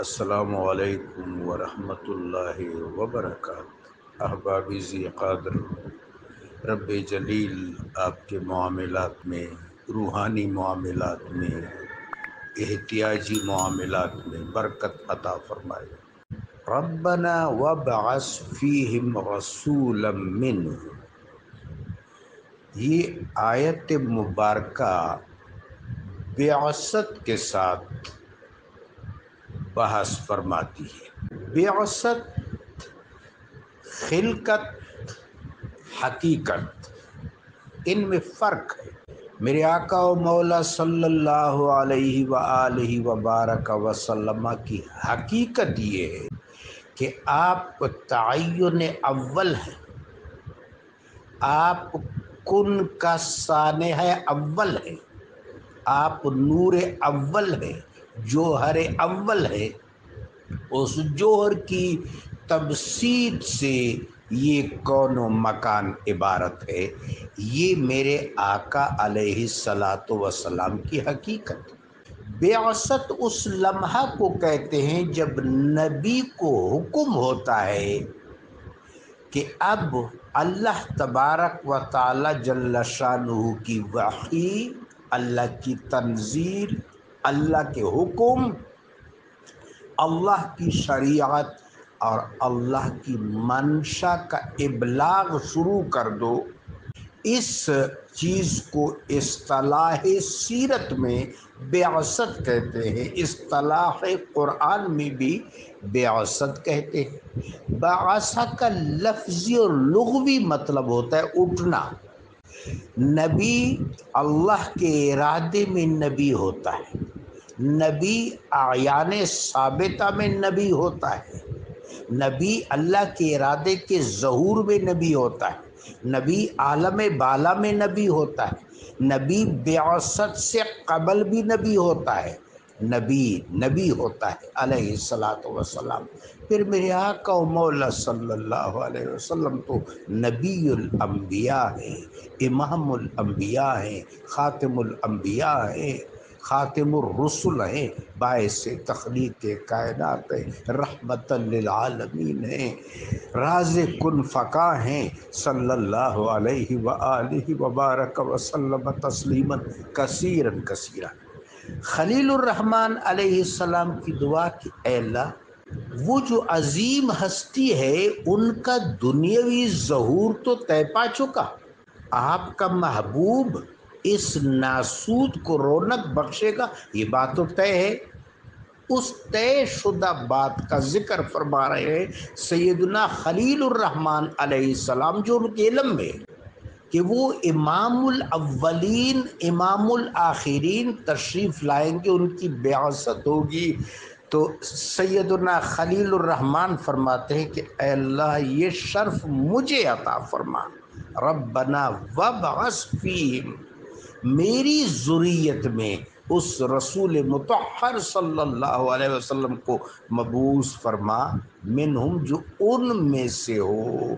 السلام علیکم ورحمۃ اللہ وبرکاتہ۔ احبابی ذی قادر، رب جلیل آپ کے معاملات میں، روحانی معاملات میں، احتیاجی معاملات میں برکت عطا فرمائے۔ ربنا وابعث فیہم رسولا منہم، یہ آیت مبارکہ بعثت کے ساتھ بحث فرماتی ہے۔ بعثت خلقت، حقیقت، ان میں فرق ہے۔ میرے آقا و مولا صلی اللہ علیہ وآلہ وبارک وسلم کی حقیقت یہ ہے کہ آپ تعین اول ہیں، آپ کن کا سانحہ اول ہے، آپ نور اول ہے، جوہر اول ہے۔ اس جوہر کی تبسیط سے یہ کون و مکان عبارت ہے۔ یہ میرے آقا علیہ الصلاۃ والسلام کی حقیقت۔ بعثت اس لمحہ کو کہتے ہیں جب نبی کو حکم ہوتا ہے کہ اب اللہ تبارک و تعالی جل شانہ کی وحی، اللہ کی تنزیل، اللہ کے حکم، اللہ کی شریعت اور اللہ کی منشا کا ابلاغ شروع کر دو۔ اس چیز کو اصطلاح سیرت میں بعثت کہتے ہیں، اصطلاح قرآن میں بھی بعثت کہتے ہیں۔ بعثہ کا لفظی اور لغوی مطلب ہوتا ہے اٹھنا۔ نبی اللہ کے ارادے میں نبی ہوتا ہے، نبی اعیان ثابتہ میں نبی ہوتا ہے، نبی اللہ کے ارادے کے ظہور میں نبی ہوتا ہے، نبی عالم بالا میں نبی ہوتا ہے، نبی بعثت سے قبل بھی نبی ہوتا ہے، نبی ہوتا ہے علیہ الصلاۃ والسلام۔ پھر میرے آقا و مولا صلی اللہ علیہ وسلم تو نبی الانبیاء ہیں، امام الانبیاء ہیں، خاتم الانبیاء ہیں، خاتم الرسل ہیں، باعث تخلیق کائنات ہیں، رحمت للعالمین ہیں، راز کن فکا ہیں، صلی اللہ علیہ وآلہ وبارک وسلم تسلیما کثیرا کثیرا۔ خلیل الرحمن علیہ السلام کی دعا کہ اے اللہ، وہ جو عظیم ہستی ہے ان کا دنیاوی ظہور تو طے پا چکا، آپ کا محبوب اس ناسود کو رونق بخشے گا، یہ بات تو طے ہے۔ اس طے شدہ بات کا ذکر فرما رہے ہیں سیدنا خلیل الرحمن علیہ السلام، جو ان کے علم میں کہ وہ امام الاولین امام الآخرین تشریف لائیں گے، ان کی بعثت ہوگی۔ تو سیدنا خلیل الرحمن فرماتے ہیں کہ اے اللہ، یہ شرف مجھے عطا فرما۔ ربنا وابعث فیہم، میری ذریت میں اس رسول مطہر صلی اللہ علیہ وسلم کو مبعوث فرما، منہم، جو ان میں سے ہو۔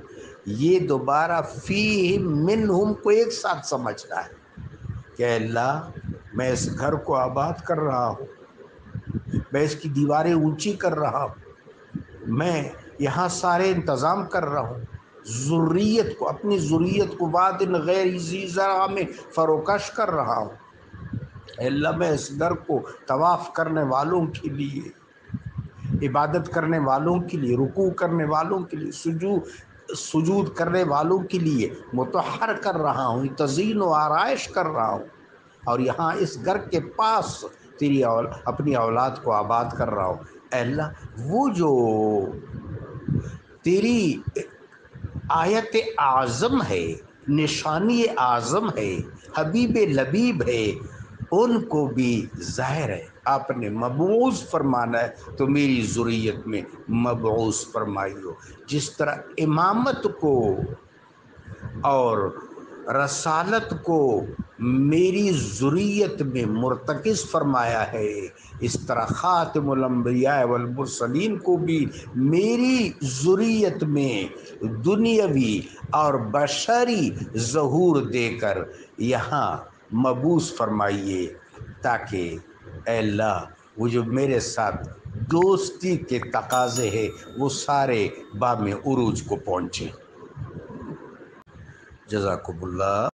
یہ دوبارہ فیہم منہم کو ایک ساتھ سمجھنا ہے کہ اے اللہ، میں اس گھر کو آباد کر رہا ہوں، میں اس کی دیواریں اونچی کر رہا ہوں، میں یہاں سارے انتظام کر رہا ہوں، ذریت کو، اپنی ذریت کو واد غیر ذی زرع میں فروکش کر رہا ہوں۔ اے اللہ، میں اس گھر کو طواف کرنے والوں کے لیے، عبادت کرنے والوں کے لیے، رکوع کرنے والوں کے لیے، سجود کرنے والوں کے لیے مطہر کر رہا ہوں، تزئین و آرائش کر رہا ہوں، اور یہاں اس گھر کے پاس اپنی اولاد کو آباد کر رہا ہوں۔ اے اللہ، وہ جو تیری آیت اعظم ہے، نشانی اعظم ہے، حبیب لبیب ہے، ان کو بھی ظاہر ہے آپ نے مبعوث فرمانا ہے، تو میری ذریت میں مبعوث فرمائی ہو۔ جس طرح امامت کو اور رسالت کو میری ذریت میں مرتکز فرمایا ہے، اس طرح خاتم الانبیاء والمرسلین کو بھی میری ذریت میں دنیاوی اور بشری ظہور دے کر یہاں مبعوث فرمائیے، تاکہ اے اللہ، وہ جو میرے ساتھ دوستی کے تقاضے ہیں وہ سارے بام عروج کو پہنچے. جزاکم اللہ.